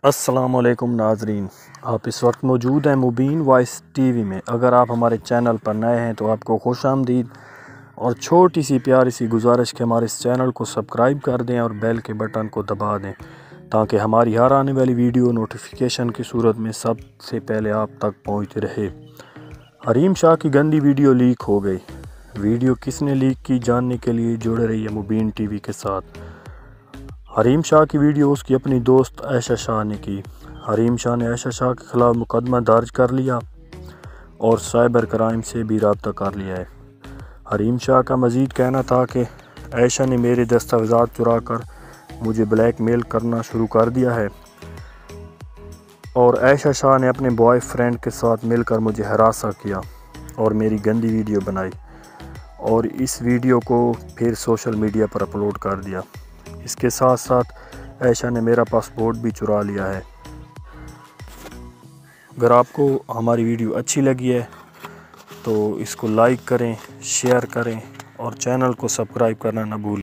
अस्सलामुअलैकुम नाजरीन, आप इस वक्त मौजूद हैं मुबीन वॉइस टीवी में। अगर आप हमारे चैनल पर नए हैं तो आपको खुशामदीद और छोटी सी प्यारी सी गुजारिश के हमारे इस चैनल को सब्सक्राइब कर दें और बेल के बटन को दबा दें ताकि हमारी हर आने वाली वीडियो नोटिफिकेशन की सूरत में सबसे पहले आप तक पहुंचती रहे। हरीम शाह की गंदी वीडियो लीक हो गई। वीडियो किसने लीक की जानने के लिए जुड़े रहिए मुबीन टीवी के साथ। हरीम शाह की वीडियो उसकी अपनी दोस्त आयशा शाह ने की। हरीम शाह ने आयशा शाह के ख़िलाफ़ मुकदमा दर्ज कर लिया और साइबर क्राइम से भी रब्ता कर लिया है। हरीम शाह का मज़ीद कहना था कि आयशा ने मेरे दस्तावेज़ात चुरा कर मुझे ब्लैकमेल करना शुरू कर दिया है और आयशा शाह ने अपने बॉयफ्रेंड के साथ मिलकर मुझे हरासा किया और मेरी गंदी वीडियो बनाई और इस वीडियो को फिर सोशल मीडिया पर अपलोड कर दिया। इसके साथ साथ आयशा ने मेरा पासपोर्ट भी चुरा लिया है। अगर आपको हमारी वीडियो अच्छी लगी है तो इसको लाइक करें, शेयर करें और चैनल को सब्सक्राइब करना ना भूलें।